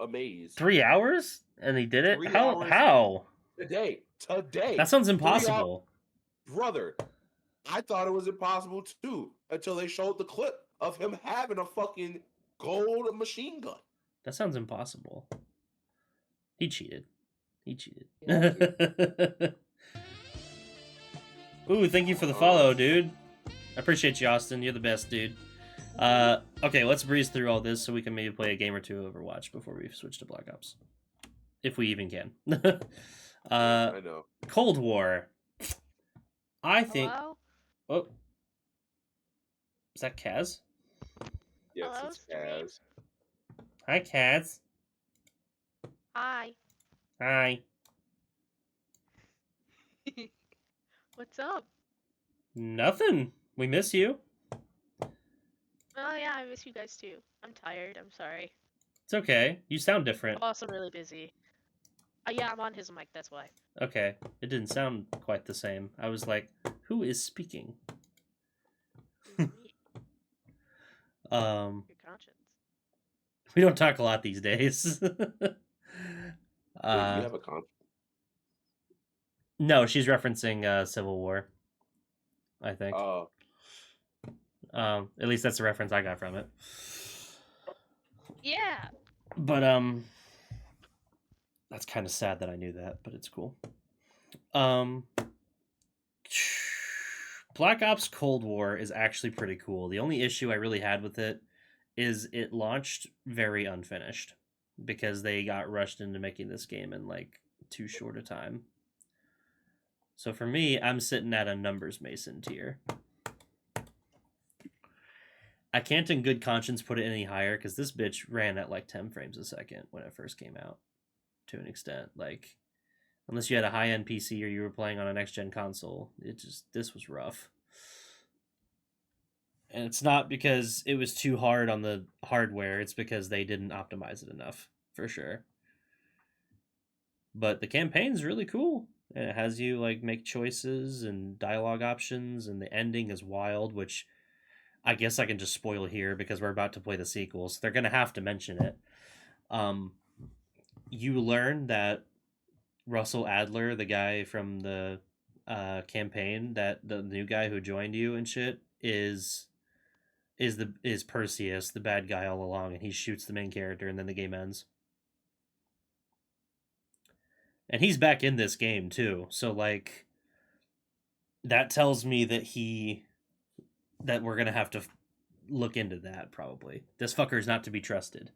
amazed. 3 hours? And he did it? 3 How? hours. How? Today. That sounds impossible. Brother, I thought it was impossible too until they showed the clip of him having a fucking gold machine gun. That sounds impossible. He cheated. He cheated. Ooh, thank you for the follow, dude. I appreciate you, Austin. You're the best, dude. Okay, let's breeze through all this so we can maybe play a game or two of Overwatch before we switch to Black Ops. If we even can. I know. Cold War. I think... Hello? Oh. Is that Kaz? Yes, Hello, it's stream? Kaz. Hi, Kaz. Hi. Hi. What's up? Nothing. We miss you. Oh yeah, I miss you guys too. I'm tired. I'm sorry. It's okay. You sound different. I'm also really busy. Yeah, I'm on his mic. That's why. Okay. It didn't sound quite the same. I was like, who is speaking? Me, Um, your conscience. we don't talk a lot these days. Wait, you have a con. No, she's referencing Civil War. I think. Oh, At least that's the reference I got from it. Yeah. But that's kind of sad that I knew that, but it's cool. Black Ops Cold War is actually pretty cool. The only issue I really had with it is it launched very unfinished because they got rushed into making this game in like too short a time. So for me, I'm sitting at a numbers mason tier. I can't in good conscience put it any higher because this bitch ran at like 10 frames a second when it first came out, to an extent. Like, unless you had a high-end PC or you were playing on a next-gen console, this was rough. And it's not because it was too hard on the hardware, it's because they didn't optimize it enough, for sure. But the campaign's really cool. And it has you like make choices and dialogue options, and the ending is wild, which I guess I can just spoil here because we're about to play the sequel, so they're gonna have to mention it. You learn that Russell Adler, the guy from the campaign, that the new guy who joined you and shit, is Perseus, the bad guy all along, and he shoots the main character, and then the game ends. And he's back in this game too, so like that tells me that we're gonna have to look into that probably. This fucker is not to be trusted.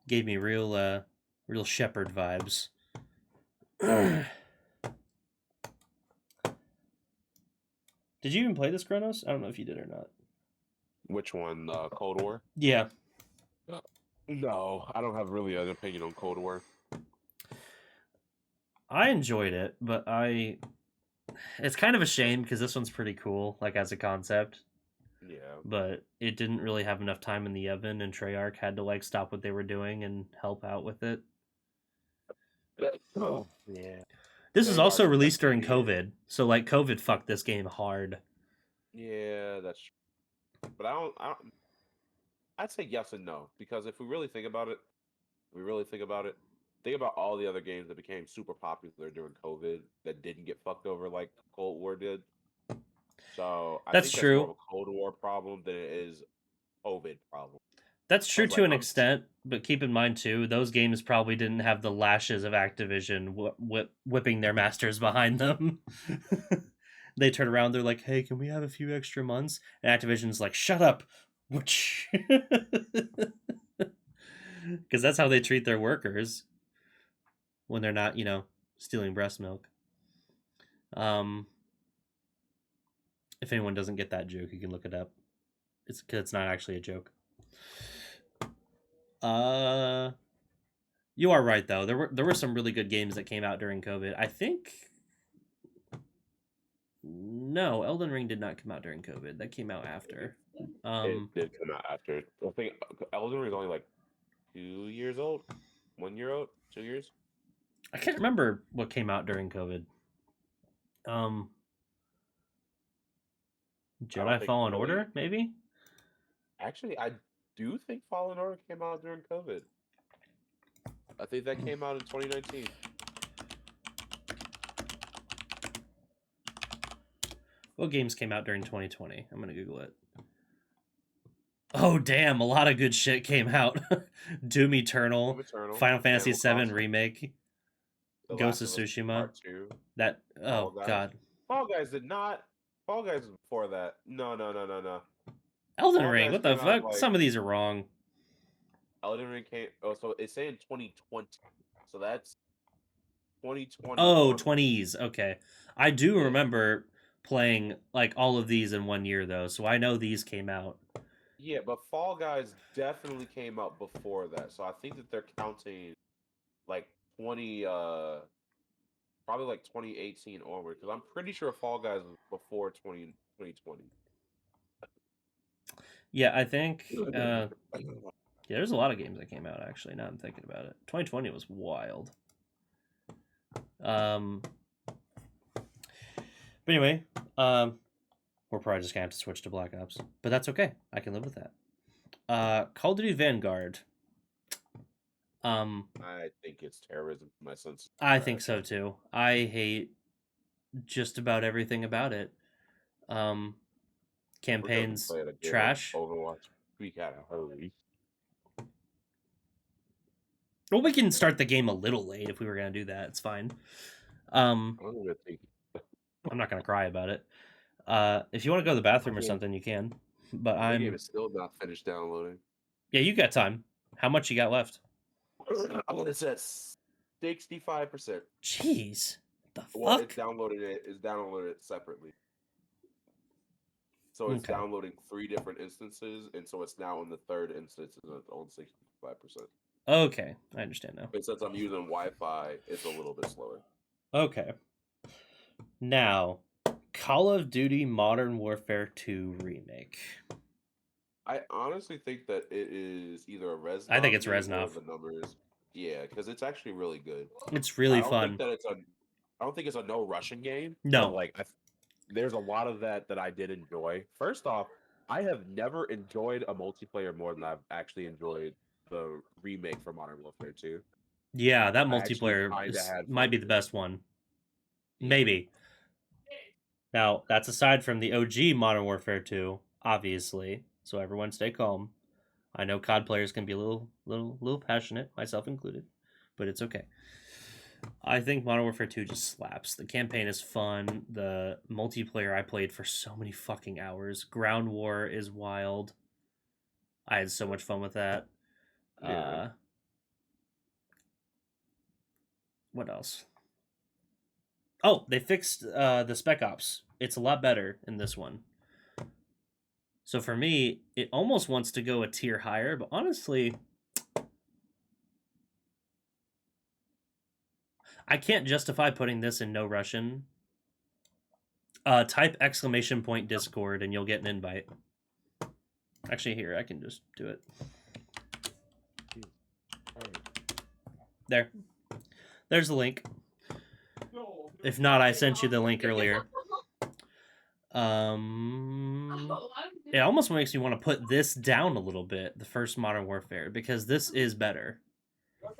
Gave me real shepherd vibes. Did you even play this, Kronos? I don't know if you did or not. Which one? Cold War? Yeah. No, I don't have really an opinion on Cold War. I enjoyed it, but it's kind of a shame because this one's pretty cool, like as a concept. Yeah. But it didn't really have enough time in the oven, and Treyarch had to like stop what they were doing and help out with it. Oh, yeah. This was Treyarch also released during definitely- COVID, so like COVID fucked this game hard. Yeah, that's true. But I don't. I'd say yes and no, because if we really think about it, think about all the other games that became super popular during COVID that didn't get fucked over like Cold War did. So I That's think true. That's more of a Cold War problem than it is COVID problem. That's true was to like, an I'm- extent, but keep in mind too, those games probably didn't have the lashes of Activision whipping their masters behind them. They turn around, they're like, "Hey, can we have a few extra months?" And Activision's like, "Shut up," because that's how they treat their workers when they're not, stealing breast milk. If anyone doesn't get that joke, you can look it up. It's not actually a joke. You are right though. There were some really good games that came out during COVID. I think no, Elden Ring did not come out during COVID. That came out after. It did come out after. I think Elden Ring is only like 2 years old, 1 year old, 2 years. I can't remember what came out during COVID. Jedi think Fallen really- Order, maybe? Actually, I do think Fallen Order came out during COVID. I think that came out in 2019. What games came out during 2020? I'm gonna Google it. Oh damn, a lot of good shit came out. Doom Eternal, Doom Eternal, Final Fantasy Animal VII Crossing, Remake, The Ghost Last of of Us Tsushima. Part 2. That Fall oh Guys. god. Fall Guys did not. Fall Guys was before that. No. Elden Fall Ring, Guys what the came out, fuck? like- Some of these are wrong. Elden Ring came. Oh, so it's saying 2020. So that's 2020. Oh, 20s. Okay. I do Yeah. remember playing like all of these in 1 year though, so I know these came out. Yeah, but Fall Guys definitely came out before that. So I think that they're counting like 20 probably like 2018 onward, because I'm pretty sure Fall Guys was before 2020. Yeah, I think yeah, there's a lot of games that came out actually, now I'm thinking about it. 2020 was wild. But anyway, we're probably just gonna have to switch to Black Ops, but that's okay. I can live with that. Call of Duty Vanguard. I think it's terrorism to my sense. I think so too. I hate just about everything about it. Campaigns trash. Overwatch. We gotta hurry. Well, we can start the game a little late if we were gonna do that. It's fine. I don't even think. I'm not gonna cry about it. If you want to go to the bathroom or Okay. something, you can. But The game I'm is still not finished downloading. yeah, you got time. How much you got left? It's at 65%. Jeez, the Well, fuck. it's downloaded it separately. So it's Okay. downloading 3 different instances, and so it's now in the third instance, and it's on 65%. Okay, I understand now. But since I'm using Wi-Fi, it's a little bit slower. Okay. Now, Call of Duty Modern Warfare 2 remake. I honestly think that it is either a Reznov. I think it's game or Reznov. The numbers, yeah, because it's actually really good. It's really I don't fun. Think that it's a, I don't think it's a no Russian game. No. but, like there's a lot of that I did enjoy. First off, I have never enjoyed a multiplayer more than I've actually enjoyed the remake for Modern Warfare 2. Yeah, that I actually multiplayer kinda had might fun be with the it. best one. Maybe. Now, that's aside from the OG Modern Warfare 2, obviously. So everyone stay calm. I know COD players can be a little passionate, myself included, but it's okay. I think Modern Warfare 2 just slaps. The campaign is fun. The multiplayer I played for so many fucking hours. Ground War is wild. I had so much fun with that. Yeah. What else? Oh, they fixed the Spec Ops. It's a lot better in this one. So for me, it almost wants to go a tier higher, but honestly, I can't justify putting this in no Russian. Type ! Discord and you'll get an invite. Actually, here, I can just do it. There. There's the link. If not, I sent you the link earlier. It almost makes me want to put this down a little bit, the first Modern Warfare, because this is better.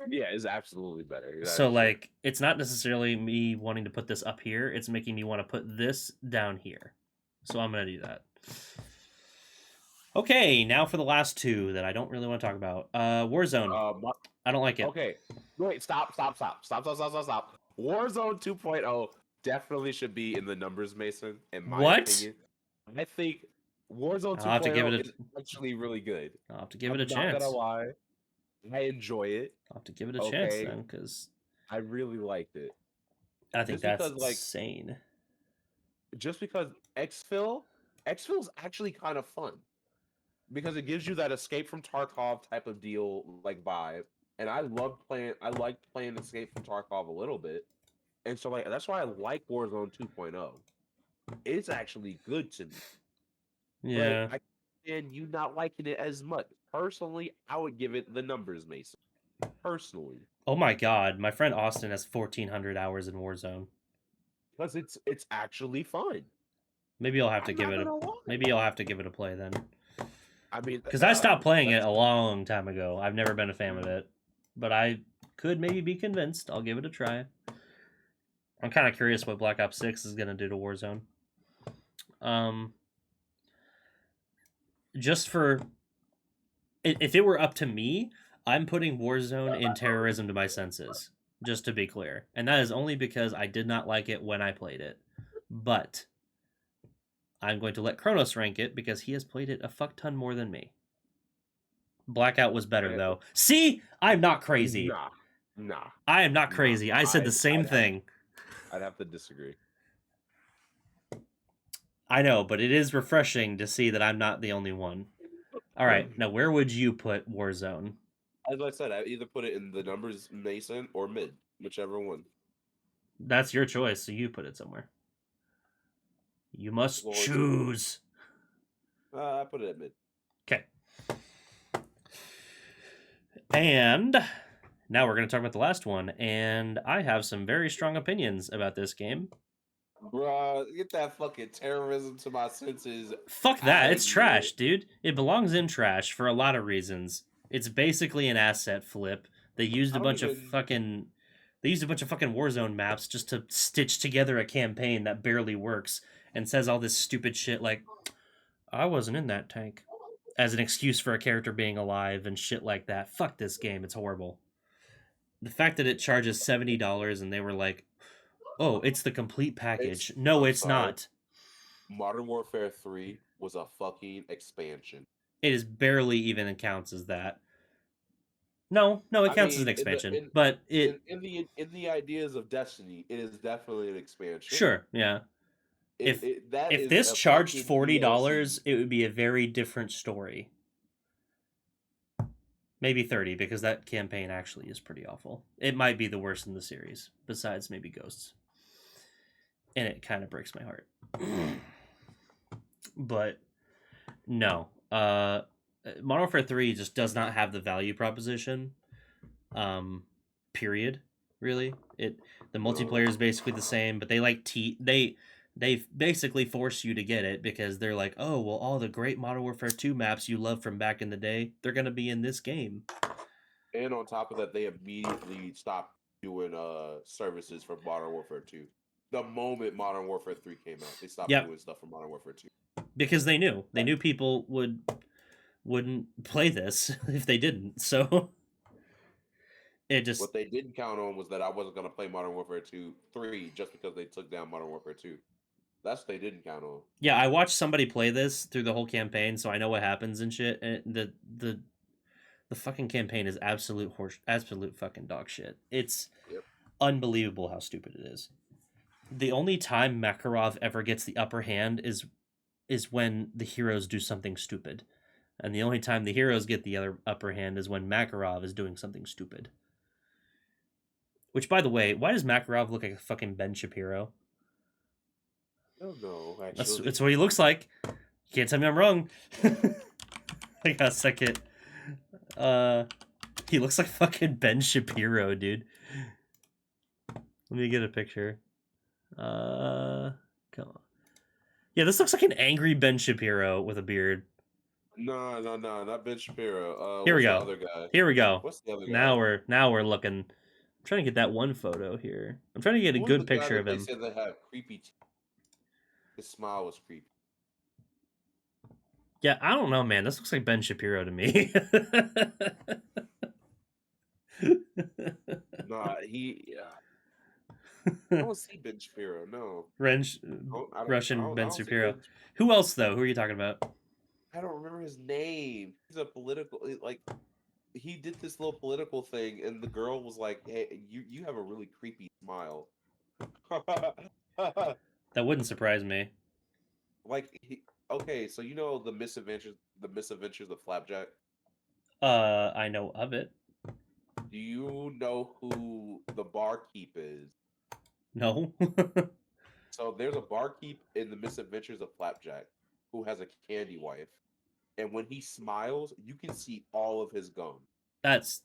Yeah, it's absolutely better. That So, is like, it's not necessarily me wanting to put this up here. It's making me want to put this down here. So I'm going to do that. Okay, now for the last two that I don't really want to talk about. Warzone. I don't like it. Okay, wait, stop. Warzone 2.0 definitely should be in the numbers, Mason. In my What? opinion, I think Warzone 2.0 I'll have to give it a- is actually really good. I'll have to give I'm it a not chance. gonna lie, I enjoy it. I'll have to give it a chance Okay. then, because I really liked it. I think Just that's because, like, insane. Just because Xfil's actually kind of fun because it gives you that escape from Tarkov type of deal like vibe, and I liked playing Escape from Tarkov a little bit, and so like that's why I like Warzone 2.0. It's actually good to me. Yeah. But I and you not liking it as much. Personally, I would give it the numbers, Mason. Personally, Oh my god, my friend Austin has 1,400 hours in Warzone. because it's actually fun. Maybe I'll have to I'm give not it a gonna lie. maybe I'll have to give it a play then. I mean, Because I stopped playing it a long time ago. I've never been a fan of it, but I could maybe be convinced. I'll give it a try. I'm kind of curious what Black Ops 6 is gonna do to Warzone. Just for if it were up to me, I'm putting Warzone in terrorism to my senses. Just to be clear, and that is only because I did not like it when I played it, but I'm going to let Kronos rank it because he has played it a fuck ton more than me. Blackout was better though. See, I'm not crazy. Nah. I am not crazy. I said the same I'd have- thing. I'd have to disagree. I know, but it is refreshing to see that I'm not the only one. All right, now where would you put Warzone? As I said, I either put it in the numbers Mason or mid, whichever one. That's your choice, so you put it somewhere. You must Well, it's- choose. I put it at mid. Okay. And now we're going to talk about the last one, and I have some very strong opinions about this game. Bruh, get that fucking terrorism to my senses. Fuck that. outta It's here. trash, dude. It belongs in trash for a lot of reasons. It's basically an asset flip. They used a I don't bunch of even- fucking Warzone maps just to stitch together a campaign that barely works and says all this stupid shit like I wasn't in that tank as an excuse for a character being alive and shit like that. Fuck this game. It's horrible. The fact that it charges $70 and they were like, "Oh, it's the complete package." No, I'm it's sorry. not. Modern Warfare 3 was a fucking expansion. It is barely even counts as that. No, it counts as an expansion, but it in the ideas of Destiny, it is definitely an expansion. sure, yeah. If that If is this a charged fucking $40, DLC. it would be a very different story. Maybe 30 because that campaign actually is pretty awful. It might be the worst in the series, besides maybe Ghosts. And it kind of breaks my heart. But no, Modern Warfare 3 just does not have the value proposition. Period. Really, the multiplayer is basically the same, but they like they basically force you to get it because they're like, oh well, all the great Modern Warfare 2 maps you love from back in the day, they're gonna be in this game. And on top of that, they immediately stopped doing services for Modern Warfare 2. The moment Modern Warfare 3 came out, they stopped Yep. doing stuff for Modern Warfare 2. Because they knew people wouldn't play this if they didn't. So it just What they didn't count on was that I wasn't gonna play Modern Warfare 3 just because they took down Modern Warfare 2. That's what they didn't count on. yeah, I watched somebody play this through the whole campaign, so I know what happens and shit. And the fucking campaign is absolute fucking dog shit. It's Yep. unbelievable how stupid it is. The only time Makarov ever gets the upper hand is when the heroes do something stupid. And the only time the heroes get the other upper hand is when Makarov is doing something stupid. Which, by the way, why does Makarov look like a fucking Ben Shapiro? I don't know, That's actually. what he looks like. You can't tell me I'm wrong. I got a second. He looks like fucking Ben Shapiro, dude. Let me get a picture. Come on. Yeah, this looks like an angry Ben Shapiro with a beard. No, not Ben Shapiro. Here we what's go. the other guy? Here we go. What's the other guy? Now we're looking. I'm trying to get that one photo here. I'm trying to get a Who's good the guy picture of that him. They said they have creepy. His smile was creepy. Yeah, I don't know, man. This looks like Ben Shapiro to me. Nah, I don't see Ben Shapiro. No, Russian Ben don't see Shapiro. Ben- Who else though? Who are you talking about? I don't remember his name. He's a political he did this little political thing, and the girl was like, "Hey, you have a really creepy smile." That wouldn't surprise me. Okay, so you know the misadventures of Flapjack. I know of it. Do you know who the barkeep is? No. So there's a barkeep in the Misadventures of Flapjack who has a candy wife, and when he smiles, you can see all of his gum. That's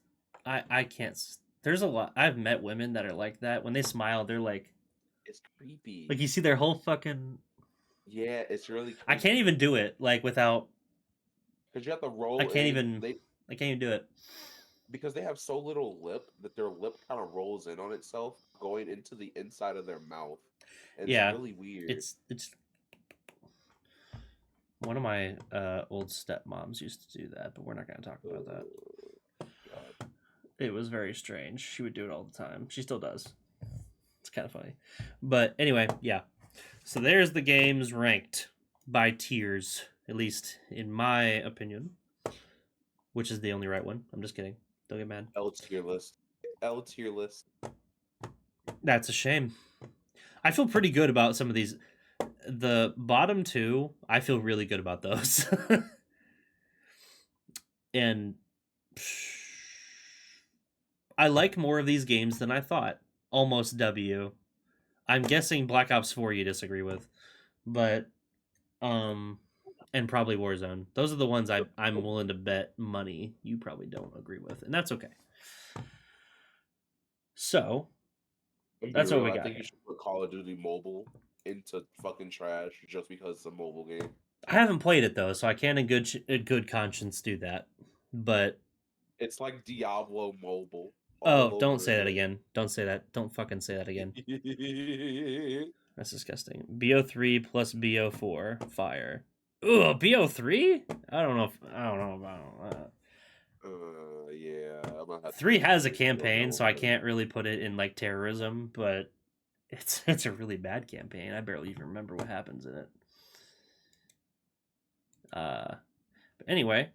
I can't. There's a lot. I've met women that are like that. When they smile, they're like It's creepy. you see their whole fucking. Yeah, it's really. I can't even do it like without. because you have to roll. I can't even do it. Because they have so little lip that their lip kind of rolls in on itself, going into the inside of their mouth. And Yeah, it's really weird. It's one of my old stepmoms used to do that, but we're not going to talk about that. God. It was very strange. She would do it all the time. She still does. It's kind of funny. But anyway, yeah. So there's the games ranked by tiers, at least in my opinion, which is the only right one. I'm just kidding. Don't get mad. L tier list. L tier list. That's a shame. I feel pretty good about some of these. The bottom two, I feel really good about those. And I like more of these games than I thought. Almost W. I'm guessing Black Ops 4 you disagree with. But and probably Warzone. Those are the ones I'm willing to bet money you probably don't agree with. And that's okay. So that's what we got I think here. you should put Call of Duty Mobile into fucking trash just because it's a mobile game. I haven't played it though, so I can't in good conscience do that. But It's like Diablo Mobile. oh, don't say that again. Don't say that. Don't fucking say that again. That's disgusting. BO3 plus BO4 fire. Ooh, BO3? I don't know about that. Yeah. I'm gonna have to 3 has a go campaign, so I with it. can't really put it in like terrorism, but it's a really bad campaign. I barely even remember what happens in it. But anyway,